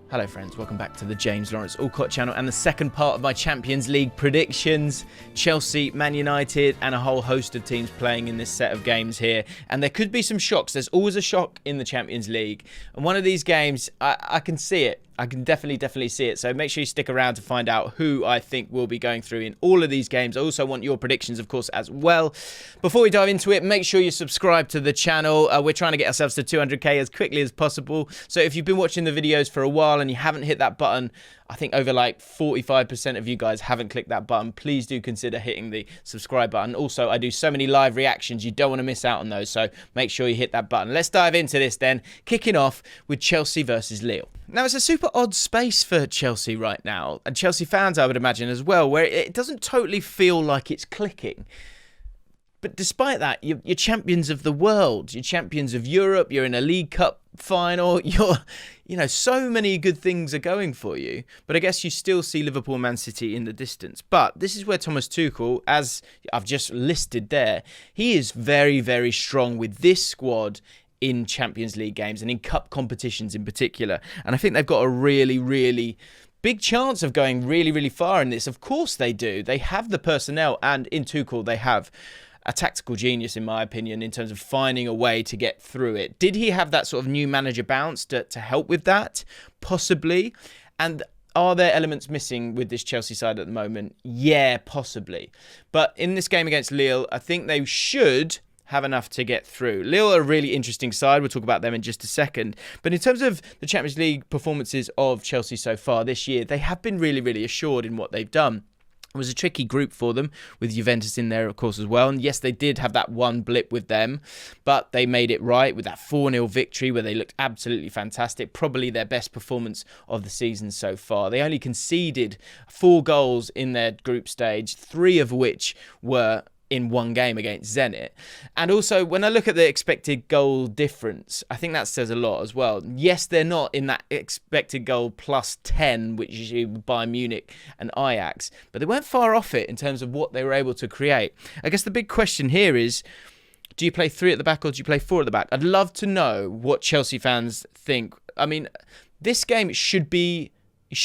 Hello friends, welcome back to the James Lawrence Allcott channel and the second part of my Champions League predictions. Chelsea, Man United and a whole host of teams playing in this set of games here. And there could be some shocks. There's always a shock in the Champions League. And one of these games, I can see it. I can definitely see it. So make sure you stick around to find out who I think will be going through in all of these games. I also want your predictions, of course, as well. Before we dive into it, make sure you subscribe to the channel. We're trying to get ourselves to 200k as quickly as possible. So if you've been watching the videos for a while and you haven't hit that button, I think over like 45% of you guys haven't clicked that button. Please do consider hitting the subscribe button. Also, I do so many live reactions. You don't want to miss out on those. So make sure you hit that button. Let's dive into this then. Kicking off with Chelsea versus Lille. Now, it's a super odd space for Chelsea right now. And Chelsea fans, I would imagine as well, where it doesn't totally feel like it's clicking. But despite that, you're champions of the world. You're champions of Europe. You're in a League Cup final. So many good things are going for you. But I guess you still see Liverpool and Man City in the distance. But this is where Thomas Tuchel, as I've just listed there, he is very, very strong with this squad in Champions League games and in cup competitions in particular. And I think they've got a really, really big chance of going really, really far in this. Of course they do. They have the personnel, and in Tuchel they have a tactical genius, in my opinion, in terms of finding a way to get through it. Did he have that sort of new manager bounce to help with that? Possibly. And are there elements missing with this Chelsea side at the moment? Yeah, possibly. But in this game against Lille, I think they should have enough to get through. Lille are a really interesting side. We'll talk about them in just a second. But in terms of the Champions League performances of Chelsea so far this year, they have been really, really assured in what they've done. It was a tricky group for them, with Juventus in there, of course, as well. And yes, they did have that one blip with them, but they made it right with that 4-0 victory where they looked absolutely fantastic. Probably their best performance of the season so far. They only conceded 4 goals in their group stage, 3 of which were in one game against Zenit. And also, when I look at the expected goal difference, I think that says a lot as well. Yes, they're not in that expected goal plus 10, which is Bayern Munich and Ajax, but they weren't far off it in terms of what they were able to create. I guess the big question here is, do you play 3 at the back or do you play 4 at the back? I'd love to know what Chelsea fans think. I mean, this game you should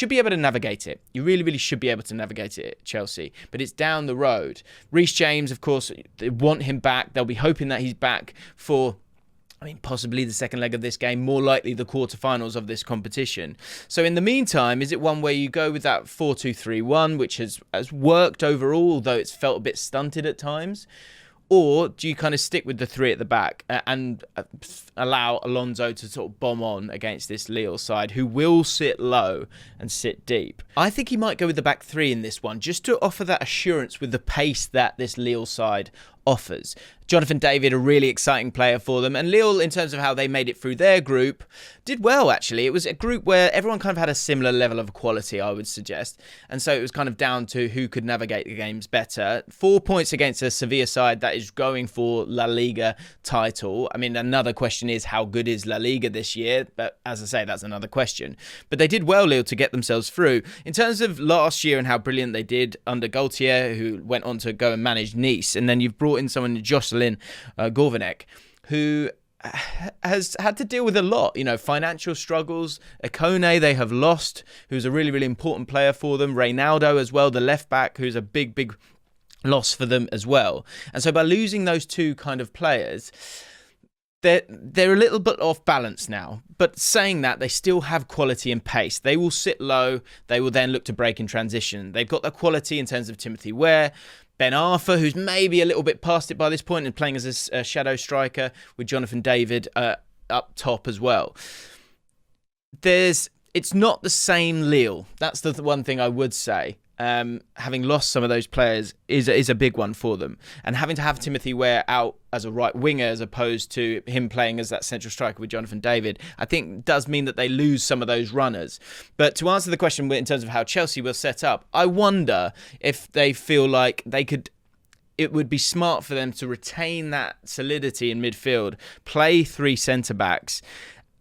be able to navigate it. You really, really should be able to navigate it, Chelsea. But it's down the road. Reece James, of course, they want him back. They'll be hoping that he's back for, possibly the second leg of this game, more likely the quarterfinals of this competition. So in the meantime, is it one where you go with that 4-2-3-1, which has worked overall, although it's felt a bit stunted at times? Or do you kind of stick with the 3 at the back and allow Alonso to sort of bomb on against this Lille side, who will sit low and sit deep? I think he might go with the back 3 in this one, just to offer that assurance with the pace that this Lille side offers. Jonathan David, a really exciting player for them. And Lille, in terms of how they made it through their group, did well, actually. It was a group where everyone kind of had a similar level of quality, I would suggest. And so it was kind of down to who could navigate the games better. 4 points against a Sevilla side that is going for La Liga title. Another question is, how good is La Liga this year? But as I say, that's another question. But they did well, Lille, to get themselves through. In terms of last year and how brilliant they did under Gaultier, who went on to go and manage Nice. And then you've brought in someone, Jocelyn Gourvenec, who has had to deal with a lot, financial struggles. Akone, they have lost, who's a really, really important player for them. Reynaldo as well, the left back, who's a big, big loss for them as well. And so by losing those 2 kind of players, they're a little bit off balance now. But saying that, they still have quality and pace. They will sit low. They will then look to break in transition. They've got the quality in terms of Timothy Weah, Ben Arfa, who's maybe a little bit past it by this point and playing as a shadow striker with Jonathan David up top as well. It's not the same Lille. That's the one thing I would say. Having lost some of those players is a big one for them. And having to have Timothy Weah out as a right winger as opposed to him playing as that central striker with Jonathan David, I think does mean that they lose some of those runners. But to answer the question in terms of how Chelsea will set up, I wonder if they feel like it would be smart for them to retain that solidity in midfield, play 3 centre-backs,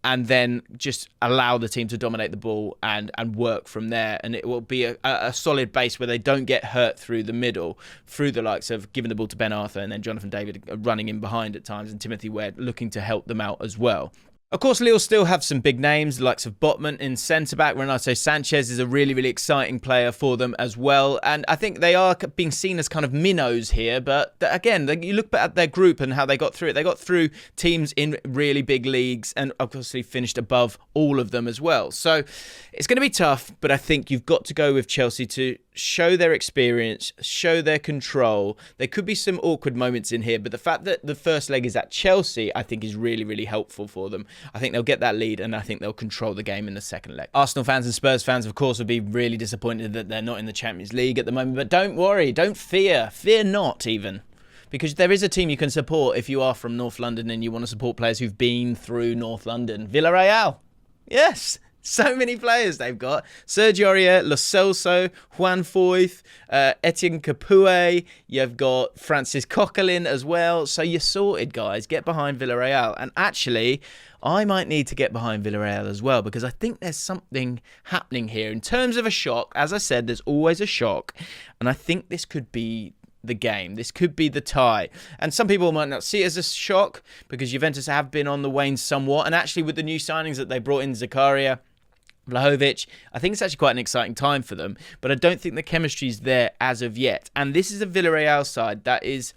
and then just allow the team to dominate the ball and work from there. And it will be a solid base where they don't get hurt through the middle, through the likes of giving the ball to Ben Arfa and then Jonathan David running in behind at times and Timothy Weah looking to help them out as well. Of course, Lille still have some big names, the likes of Botman in centre-back. Renato Sanchez is a really, really exciting player for them as well. And I think they are being seen as kind of minnows here. But again, you look at their group and how they got through it. They got through teams in really big leagues and obviously finished above all of them as well. So it's going to be tough, but I think you've got to go with Chelsea to show their experience, show their control. There could be some awkward moments in here, but the fact that the first leg is at Chelsea, I think is really, really helpful for them. I think they'll get that lead and I think they'll control the game in the second leg. Arsenal fans and Spurs fans, of course, will be really disappointed that they're not in the Champions League at the moment, but don't worry, don't fear not even. Because there is a team you can support if you are from North London and you want to support players who've been through North London. Villarreal. Yes. So many players they've got. Sergio Aurier, Lo Celso, Juan Foyth, Etienne Capoue. You've got Francis Coquelin as well. So you're sorted, guys. Get behind Villarreal. And actually, I might need to get behind Villarreal as well because I think there's something happening here. In terms of a shock, as I said, there's always a shock. And I think this could be the game. This could be the tie. And some people might not see it as a shock because Juventus have been on the wane somewhat. And actually with the new signings that they brought in, Zakaria, Vlahovic, I think it's actually quite an exciting time for them. But I don't think the chemistry's there as of yet. And this is a Villarreal side that is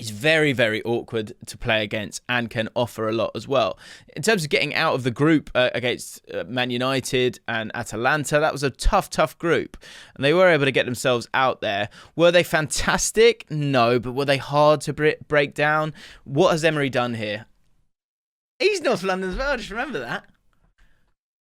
very, very awkward to play against and can offer a lot as well. In terms of getting out of the group against Man United and Atalanta, that was a tough group. And they were able to get themselves out there. Were they fantastic? No, but were they hard to break down? What has Emery done here? He's North London as well, just remember that.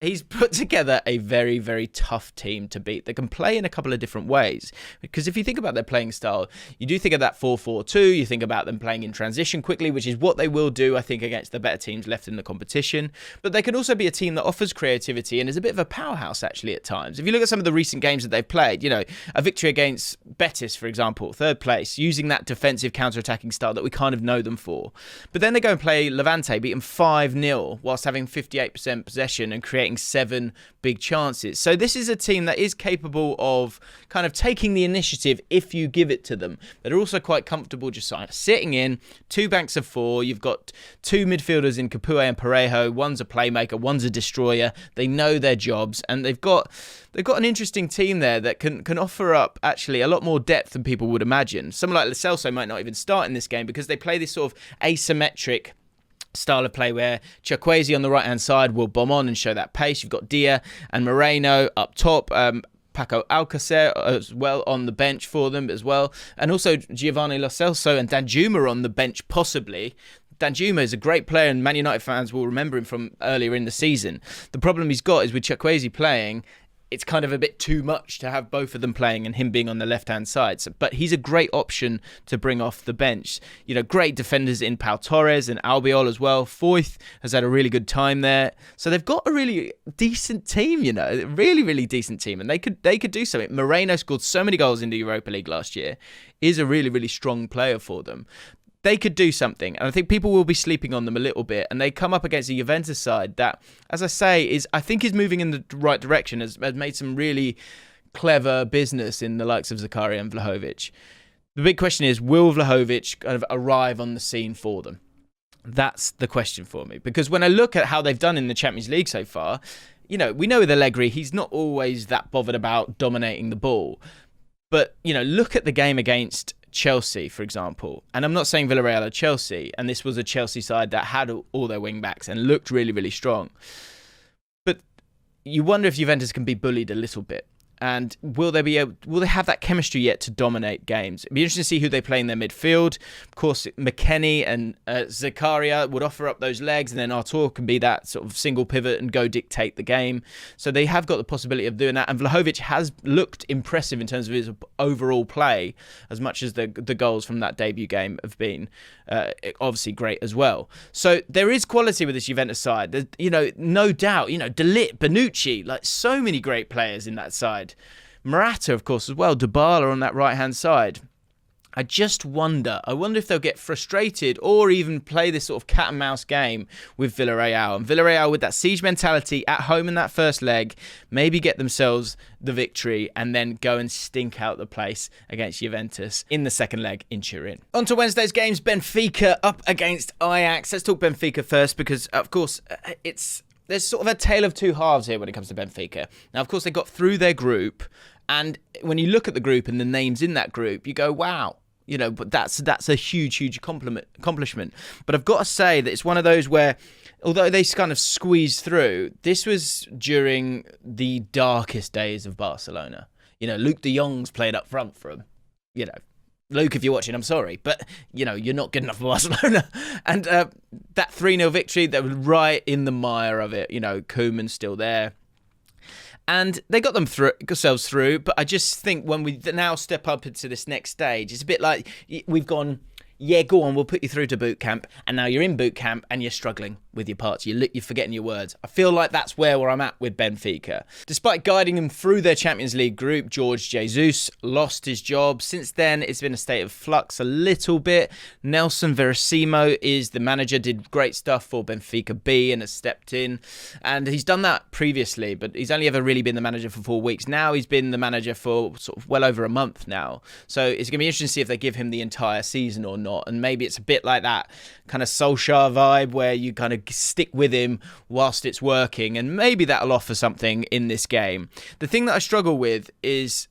He's put together a very, very tough team to beat. They can play in a couple of different ways. Because if you think about their playing style, you do think of that 4-4-2. You think about them playing in transition quickly, which is what they will do, I think, against the better teams left in the competition. But they can also be a team that offers creativity and is a bit of a powerhouse, actually, at times. If you look at some of the recent games that they've played, you know, a victory against Betis, for example, third place, using that defensive counter-attacking style that we kind of know them for. But then they go and play Levante, beat them 5-0, whilst having 58% possession and creating 7 big chances. So this is a team that is capable of kind of taking the initiative if you give it to them. They're also quite comfortable just sitting in 2 banks of 4. You've got 2 midfielders in Capoue and Parejo. One's a playmaker, one's a destroyer. They know their jobs and they've got an interesting team there that can offer up actually a lot more depth than people would imagine. Someone like Lo Celso might not even start in this game because they play this sort of asymmetric style of play where Chukwueze on the right-hand side will bomb on and show that pace. You've got Dia and Moreno up top. Paco Alcacer as well on the bench for them as well. And also Giovanni Lo Celso and Danjuma on the bench possibly. Danjuma is a great player and Man United fans will remember him from earlier in the season. The problem he's got is with Chukwueze playing, it's kind of a bit too much to have both of them playing and him being on the left-hand side. So, but he's a great option to bring off the bench. You know, great defenders in Pau Torres and Albiol as well. Foyth has had a really good time there. So they've got a really decent team, you know, really, really decent team. And they could do something. Moreno scored so many goals in the Europa League last year. Is a really, really strong player for them. They could do something, and I think people will be sleeping on them a little bit, and they come up against a Juventus side that, as I say, I think is moving in the right direction, has made some really clever business in the likes of Zakaria and Vlahovic. The big question is, will Vlahovic kind of arrive on the scene for them? That's the question for me, because when I look at how they've done in the Champions League so far, you know, we know with Allegri, he's not always that bothered about dominating the ball, but, you know, look at the game against Chelsea, for example, and I'm not saying Villarreal are Chelsea, and this was a Chelsea side that had all their wing backs and looked really, really strong. But you wonder if Juventus can be bullied a little bit. And will they have that chemistry yet to dominate games? It'd be interesting to see who they play in their midfield. Of course, McKennie and Zakaria would offer up those legs, and then Artur can be that sort of single pivot and go dictate the game. So they have got the possibility of doing that. And Vlahovic has looked impressive in terms of his overall play, as much as the goals from that debut game have been obviously great as well. So there is quality with this Juventus side. There's, you know, no doubt. You know, De Ligt, Bonucci, like so many great players in that side. Morata, of course, as well. Dybala on that right-hand side. I just wonder. I wonder if they'll get frustrated or even play this sort of cat and mouse game with Villareal. And Villareal, with that siege mentality at home in that first leg, maybe get themselves the victory and then go and stink out the place against Juventus in the second leg in Turin. On to Wednesday's games. Benfica up against Ajax. Let's talk Benfica first because, of course, there's sort of a tale of two halves here when it comes to Benfica. Now, of course, they got through their group. And when you look at the group and the names in that group, you go, wow, but that's a huge accomplishment. But I've got to say that it's one of those where, although they kind of squeezed through, this was during the darkest days of Barcelona. Luke de Jong's played up front for them. Luke, if you're watching, I'm sorry, but, you're not good enough for Barcelona. And that 3-0 victory, they were right in the mire of it. Koeman's still there. And they got themselves through, but I just think when we now step up into this next stage, it's a bit like we've gone, yeah, go on, we'll put you through to boot camp, and now you're in boot camp and you're struggling with your parts. You're forgetting your words. I feel like that's where I'm at with Benfica. Despite guiding them through their Champions League group, Jorge Jesus lost his job. Since then, it's been a state of flux a little bit. Nelson Veracimo is the manager, did great stuff for Benfica B and has stepped in. And he's done that previously, but he's only ever really been the manager for 4 weeks. Now he's been the manager for sort of well over a month now. So it's going to be interesting to see if they give him the entire season or not. And maybe it's a bit like that kind of Solskjaer vibe where you kind of stick with him whilst it's working, and maybe that'll offer something in this game. The thing that I struggle with is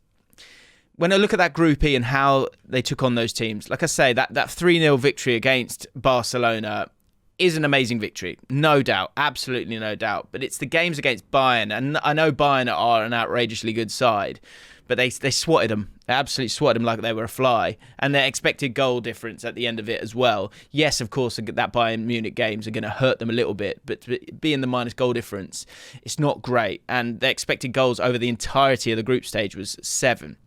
when I look at that Group E and how they took on those teams. Like I say, that 3-0 victory against Barcelona is an amazing victory, no doubt, absolutely no doubt. But it's the games against Bayern, and I know Bayern are an outrageously good side, but they swatted them. They absolutely swatted them like they were a fly. And their expected goal difference at the end of it as well. Yes, of course, that Bayern Munich games are going to hurt them a little bit, but being the minus goal difference, it's not great. And their expected goals over the entirety of the group stage was 7.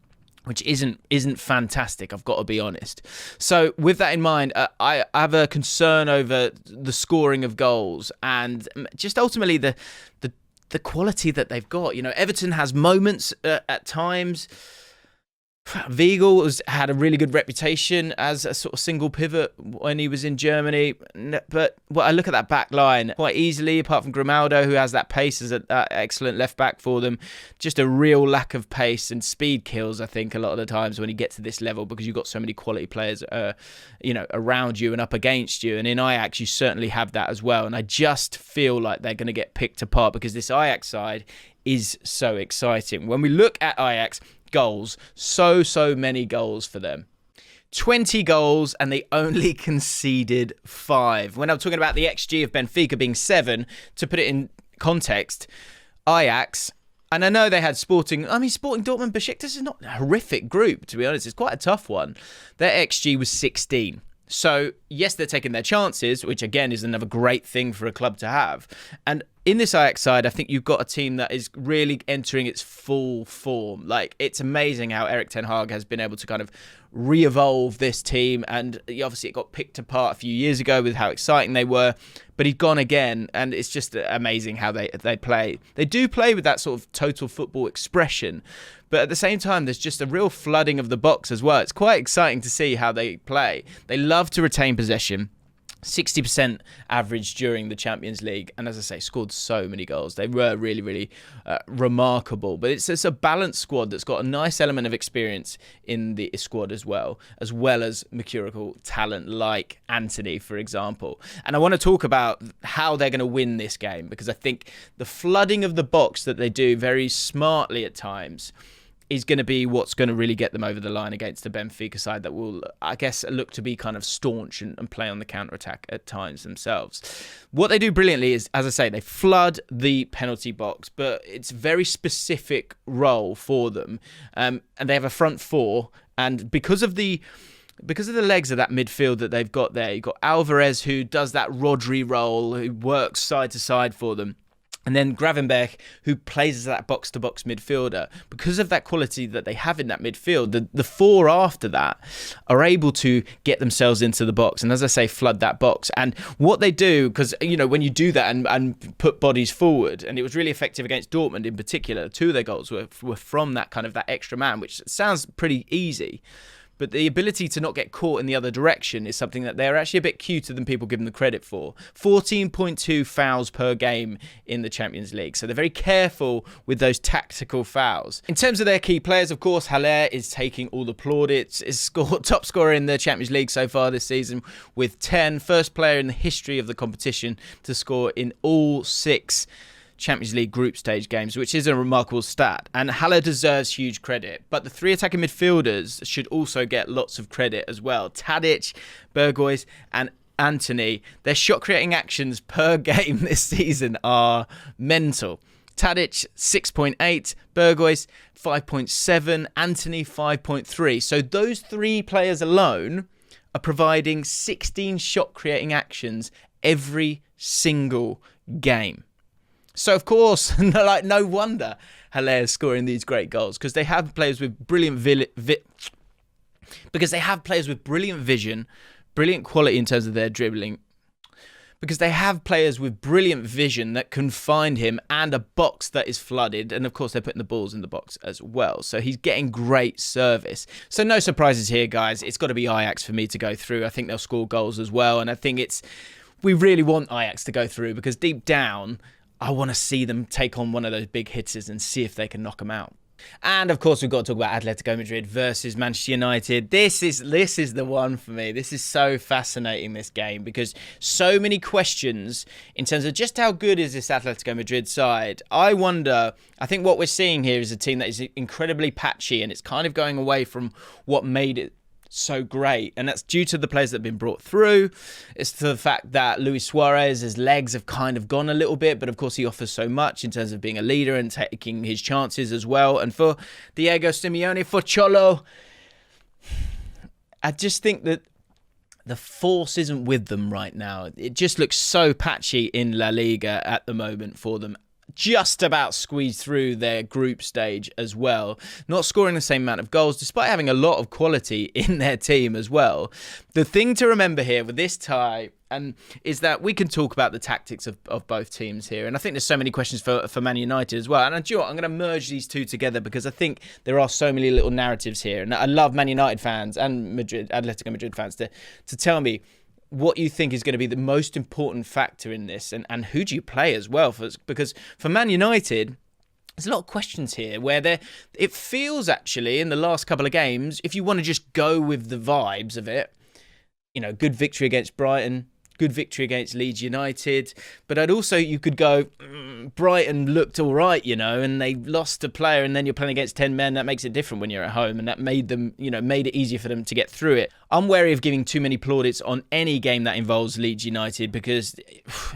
Which isn't fantastic, I've got to be honest. So with that in mind, I have a concern over the scoring of goals and just ultimately the quality that they've got. Everton has moments at times. Weigl had a really good reputation as a sort of single pivot when he was in Germany. But I look at that back line quite easily, apart from Grimaldo, who has that pace as an excellent left back for them. Just a real lack of pace and speed kills, I think, a lot of the times when you get to this level because you've got so many quality players around you and up against you. And in Ajax, you certainly have that as well. And I just feel like they're going to get picked apart because this Ajax side is so exciting. When we look at Ajax, goals, so many goals for them. 20 goals and they only conceded 5. When I'm talking about the XG of Benfica being 7, to put it in context, Ajax, and I know they had Sporting Dortmund, Besiktas is not a horrific group, to be honest. It's quite a tough one. Their XG was 16. So, yes, they're taking their chances, which, again, is another great thing for a club to have. And in this Ajax side, I think you've got a team that is really entering its full form. Like, it's amazing how Erik ten Hag has been able to kind of re-evolve this team. And obviously, it got picked apart a few years ago with how exciting they were. But he's gone again, and it's just amazing how they play. They do play with that sort of total football expression. But at the same time, there's just a real flooding of the box as well. It's quite exciting to see how they play. They love to retain possession. 60% average during the Champions League. And as I say, scored so many goals. They were really remarkable. But it's a balanced squad that's got a nice element of experience in the squad as well as mercurial talent like Anthony, for example. And I want to talk about how they're going to win this game, because I think the flooding of the box that they do very smartly at times is going to be what's going to really get them over the line against the Benfica side that will, I guess, look to be kind of staunch and play on the counter-attack at times themselves. What they do brilliantly is, as I say, they flood the penalty box, but it's a very specific role for them. And they have a front four, and because of the legs of that midfield that they've got there, you've got Alvarez, who does that Rodri role, who works side to side for them. And then Gravenberch, who plays as that box-to-box midfielder. Because of that quality that they have in that midfield, the four after that are able to get themselves into the box. And as I say, flood that box. And what they do, because, when you do that and put bodies forward, and it was really effective against Dortmund in particular, 2 of their goals were from that kind of that extra man, which sounds pretty easy. but the ability to not get caught in the other direction is something that they're actually a bit cuter than people give them the credit for. 14.2 fouls per game in the Champions League. So they're very careful with those tactical fouls. In terms of their key players, of course, Haller is taking all the plaudits, is top scorer in the Champions League so far this season with 10. First player in the history of the competition to score in all 6 Champions League group stage games, which is a remarkable stat. And Haller deserves huge credit. But the 3 attacking midfielders should also get lots of credit as well. Tadic, Berghuis and Antony, their shot creating actions per game this season are mental. Tadic 6.8, Berghuis 5.7, Antony 5.3. So those 3 players alone are providing 16 shot creating actions every single game. So of course, no wonder Haller's scoring these great goals, because they have players with brilliant vision, brilliant quality in terms of their dribbling. Because they have players with brilliant vision that can find him, and a box that is flooded. And of course, they're putting the balls in the box as well. So he's getting great service. So no surprises here, guys. It's got to be Ajax for me to go through. I think they'll score goals as well. And I think we really want Ajax to go through, because deep down, I want to see them take on one of those big hitters and see if they can knock them out. And of course, we've got to talk about Atletico Madrid versus Manchester United. This is the one for me. This is so fascinating, this game, because so many questions in terms of just how good is this Atletico Madrid side. I think what we're seeing here is a team that is incredibly patchy, and it's kind of going away from what made it so great, and that's due to the players that have been brought through. It's to the fact that Luis Suarez's legs have kind of gone a little bit, but of course he offers so much in terms of being a leader and taking his chances as well. And for Diego Simeone, for Cholo, I just think that the force isn't with them right now. It just looks so patchy in La Liga at the moment for them. Just about squeezed through their group stage as well, not scoring the same amount of goals despite having a lot of quality in their team as well. The thing to remember here with this tie is that we can talk about the tactics of both teams here, and I think there's so many questions for Man United as well. And do you know what? I'm going to merge these two together, because I think there are so many little narratives here, and I love Man United fans and Atletico Madrid fans to tell me what you think is going to be the most important factor in this, and who do you play as well? Because for Man United, there's a lot of questions here where it feels actually in the last couple of games, if you want to just go with the vibes of it, good victory against Brighton, good victory against Leeds United, but you could go, Brighton looked all right, and they lost a player, and then you're playing against 10 men. That makes it different when you're at home, and that made them, made it easier for them to get through it. I'm wary of giving too many plaudits on any game that involves Leeds United, because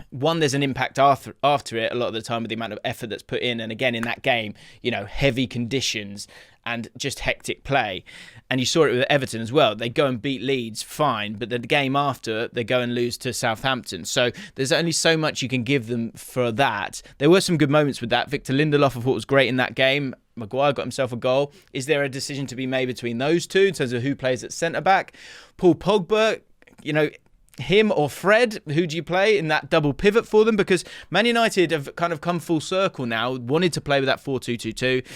one, there's an impact after it a lot of the time with the amount of effort that's put in, and again in that game, heavy conditions and just hectic play. And you saw it with Everton as well. They go and beat Leeds, fine, but the game after, they go and lose to Southampton. So there's only so much you can give them for that. There were some good moments with that. Victor Lindelof, I thought, was great in that game. Maguire got himself a goal. Is there a decision to be made between those two in terms of who plays at centre-back? Paul Pogba, him or Fred, who do you play in that double pivot for them? Because Man United have kind of come full circle now, wanted to play with that 4-2-2-2,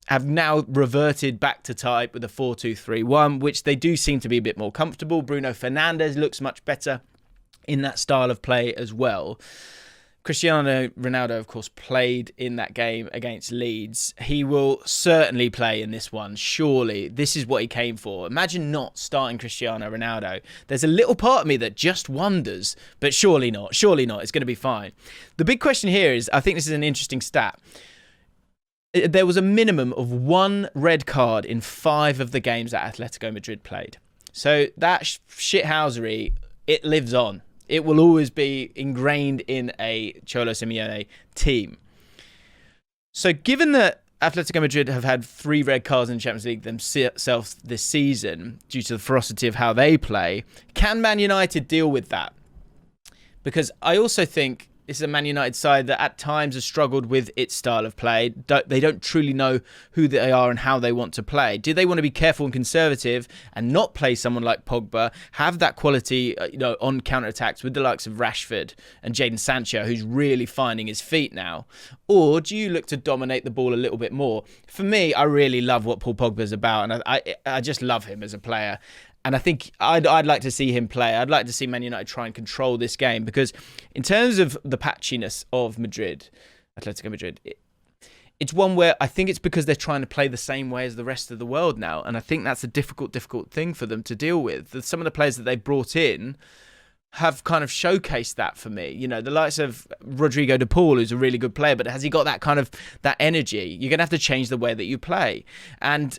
have now reverted back to type with a 4-2-3-1, which they do seem to be a bit more comfortable. Bruno Fernandes looks much better in that style of play as well. Cristiano Ronaldo, of course, played in that game against Leeds. He will certainly play in this one, surely. This is what he came for. Imagine not starting Cristiano Ronaldo. There's a little part of me that just wonders, but surely not. Surely not. It's going to be fine. The big question here is, I think this is an interesting stat. There was a minimum of 1 red card in 5 of the games that Atletico Madrid played. So that shithousery, it lives on. It will always be ingrained in a Cholo Simeone team. So given that Atletico Madrid have had 3 red cards in the Champions League themselves this season due to the ferocity of how they play, can Man United deal with that? Because I also think This is a Man United side that at times has struggled with its style of play. They don't truly know who they are and how they want to play. Do they want to be careful and conservative and not play someone like Pogba, have that quality on counter-attacks with the likes of Rashford and Jadon Sancho, who's really finding his feet now? Or do you look to dominate the ball a little bit more? For me, I really love what Paul Pogba's about, and I just love him as a player. And I think I'd like to see him play. I'd like to see Man United try and control this game, because in terms of the patchiness of Madrid, Atletico Madrid, it's one where I think it's because they're trying to play the same way as the rest of the world now. And I think that's a difficult thing for them to deal with. Some of the players that they brought in have kind of showcased that for me. You know, the likes of Rodrigo de Paul, who's a really good player, but has he got that kind of that energy? You're going to have to change the way that you play. And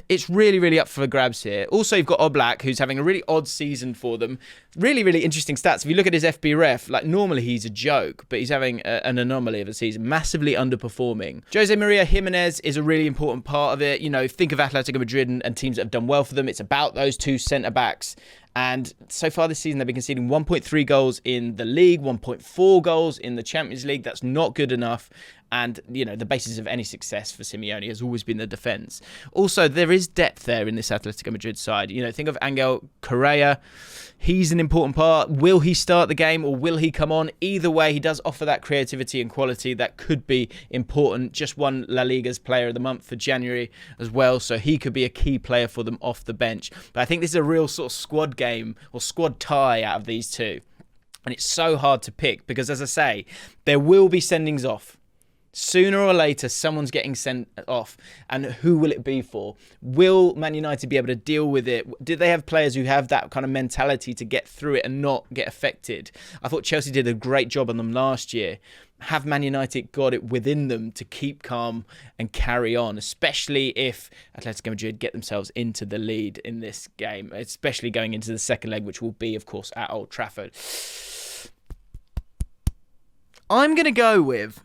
it's really, really up for grabs here. Also, you've got Oblak, who's having a really odd season for them. Really, really interesting stats. If you look at his FB ref, like normally he's a joke, but he's having an anomaly of a season, massively underperforming. Jose Maria Jimenez is a really important part of it. You know, think of Atletico Madrid and teams that have done well for them. It's about those two centre-backs. And so far this season, they've been conceding 1.3 goals in the league, 1.4 goals in the Champions League. That's not good enough. And, you know, the basis of any success for Simeone has always been the defence. Also, there is depth there in this Atletico Madrid side. You know, think of Angel Correa. He's an important part. Will he start the game or will he come on? Either way, he does offer that creativity and quality that could be important. Just won La Liga's Player of the Month for January as well. So he could be a key player for them off the bench. But I think this is a real sort of squad game or squad tie out of these two. And it's so hard to pick because, as I say, there will be sendings off. Sooner or later, someone's getting sent off. And who will it be for? Will Man United be able to deal with it? Do they have players who have that kind of mentality to get through it and not get affected? I thought Chelsea did a great job on them last year. Have Man United got it within them to keep calm and carry on, especially if Atletico Madrid get themselves into the lead in this game, especially going into the second leg, which will be, of course, at Old Trafford. I'm going to go with...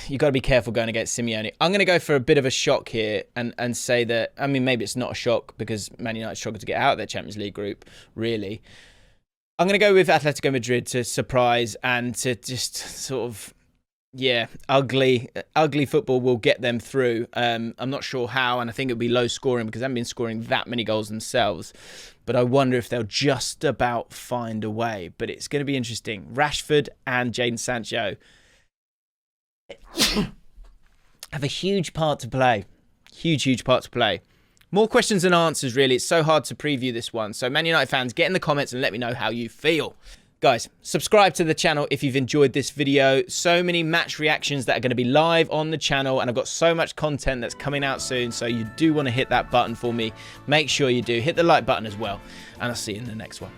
you got to be careful going against Simeone. I'm going to go for a bit of a shock here and say that, I mean, maybe it's not a shock because Man United struggled to get out of their Champions League group, really. I'm going to go with Atletico Madrid to surprise and to just sort of, yeah, ugly football will get them through. I'm not sure how, and I think it'll be low scoring because they haven't been scoring that many goals themselves. But I wonder if they'll just about find a way. But it's going to be interesting. Rashford and Jadon Sancho have a huge part to play. Huge part to play. More questions than answers, really. It's so hard to preview this one. So, Man United fans, get in the comments and let me know how you feel. Guys, subscribe to the channel if you've enjoyed this video. So many match reactions that are going to be live on the channel, and I've got so much content that's coming out soon, so you do want to hit that button for me. Make sure you do. Hit the like button as well, and I'll see you in the next one.